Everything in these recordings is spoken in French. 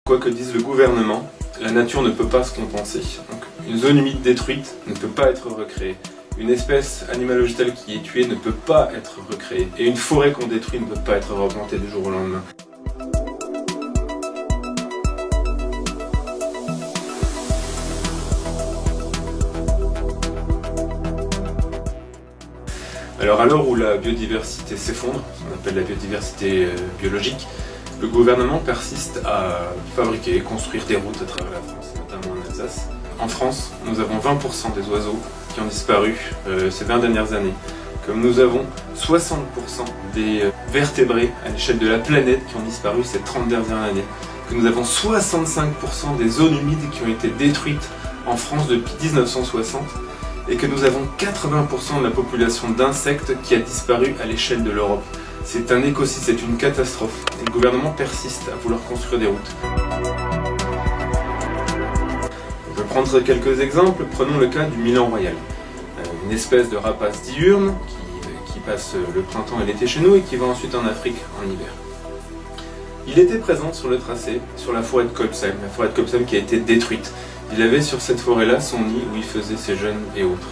Quoi que dise le gouvernement, la nature ne peut pas se compenser. Donc, une zone humide détruite ne peut pas être recréée. Une espèce animale végétale qui est tuée ne peut pas être recréée. Et une forêt qu'on détruit ne peut pas être replantée du jour au lendemain. Alors à l'heure où la biodiversité s'effondre, ce qu'on appelle la biodiversité biologique, le gouvernement persiste à fabriquer et construire des routes à travers la France, notamment en Alsace. En France, nous avons 20% des oiseaux qui ont disparu ces 20 dernières années, comme nous avons 60% des vertébrés à l'échelle de la planète qui ont disparu ces 30 dernières années, que nous avons 65% des zones humides qui ont été détruites en France depuis 1960, et que nous avons 80% de la population d'insectes qui a disparu à l'échelle de l'Europe. C'est un écosystème, c'est une catastrophe. Et le gouvernement persiste à vouloir construire des routes. On peut prendre quelques exemples. Prenons le cas du milan royal. Une espèce de rapace diurne qui passe le printemps et l'été chez nous et qui va ensuite en Afrique en hiver. Il était présent sur le tracé, sur la forêt de Kolbsheim, la forêt de Kolbsheim qui a été détruite. Il avait sur cette forêt-là son nid où il faisait ses jeunes et autres.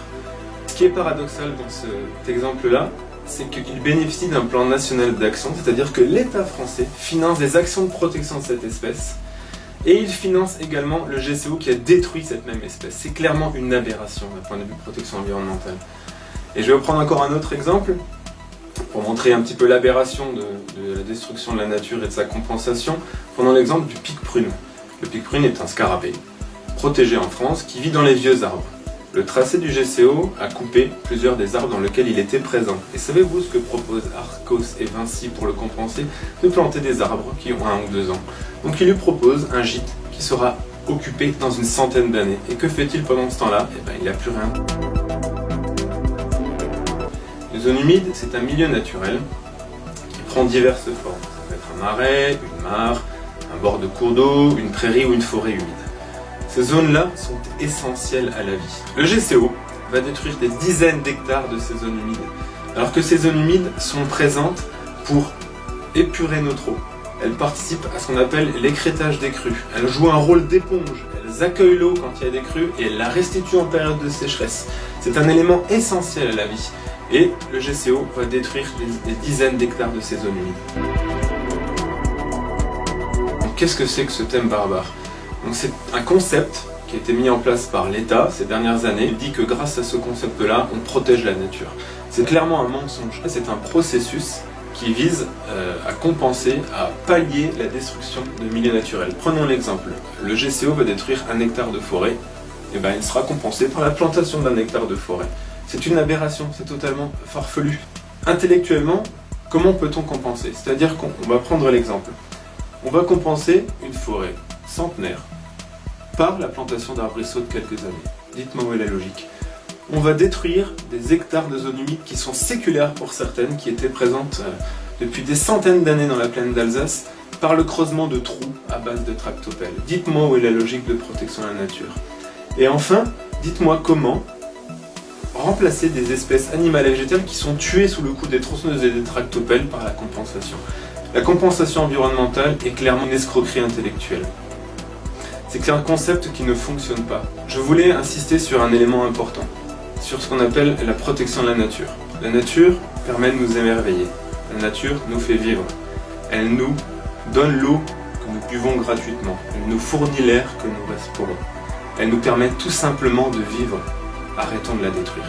Ce qui est paradoxal dans cet exemple-là, c'est qu'il bénéficie d'un plan national d'action, c'est-à-dire que l'État français finance des actions de protection de cette espèce, et il finance également le GCO qui a détruit cette même espèce. C'est clairement une aberration d'un point de vue de protection environnementale. Et je vais reprendre encore un autre exemple, pour montrer un petit peu l'aberration de la destruction de la nature et de sa compensation. Prenons l'exemple du pic prune. Le pic prune est un scarabée protégé en France qui vit dans les vieux arbres. Le tracé du GCO a coupé plusieurs des arbres dans lesquels il était présent. Et savez-vous ce que proposent Arcos et Vinci pour le compenser? De planter des arbres qui ont 1 ou 2 ans. Donc il lui propose un gîte qui sera occupé dans une centaine d'années. Et que fait-il pendant ce temps-là? Eh bien, il n'a plus rien. Les zones humides, c'est un milieu naturel qui prend diverses formes. Ça peut être un marais, une mare, un bord de cours d'eau, une prairie ou une forêt humide. Ces zones-là sont essentielles à la vie. Le GCO va détruire des dizaines d'hectares de ces zones humides, alors que ces zones humides sont présentes pour épurer notre eau. Elles participent à ce qu'on appelle l'écrêtage des crues. Elles jouent un rôle d'éponge. Elles accueillent l'eau quand il y a des crues et elles la restituent en période de sécheresse. C'est un élément essentiel à la vie. Et le GCO va détruire des dizaines d'hectares de ces zones humides. Qu'est-ce que c'est que ce thème barbare? Donc c'est un concept qui a été mis en place par l'État ces dernières années. Il dit que grâce à ce concept-là, on protège la nature. C'est clairement un mensonge. C'est un processus qui vise à compenser, à pallier la destruction de milieux naturels. Prenons l'exemple. Le GCO va détruire 1 hectare de forêt. Et il sera compensé par la plantation d'1 hectare de forêt. C'est une aberration, c'est totalement farfelu. Intellectuellement, comment peut-on compenser? C'est-à-dire qu'on va prendre l'exemple. On va compenser une forêt centenaire par la plantation d'arbrisseaux de quelques années. Dites-moi où est la logique. On va détruire des hectares de zones humides qui sont séculaires pour certaines, qui étaient présentes depuis des centaines d'années dans la plaine d'Alsace, par le creusement de trous à base de tractopelles. Dites-moi où est la logique de protection de la nature. Et enfin, dites-moi comment remplacer des espèces animales et végétales qui sont tuées sous le coup des tronçonneuses et des tractopelles par la compensation. La compensation environnementale est clairement une escroquerie intellectuelle. C'est un concept qui ne fonctionne pas. Je voulais insister sur un élément important, sur ce qu'on appelle la protection de la nature. La nature permet de nous émerveiller. La nature nous fait vivre. Elle nous donne l'eau que nous buvons gratuitement. Elle nous fournit l'air que nous respirons. Elle nous permet tout simplement de vivre. Arrêtons de la détruire.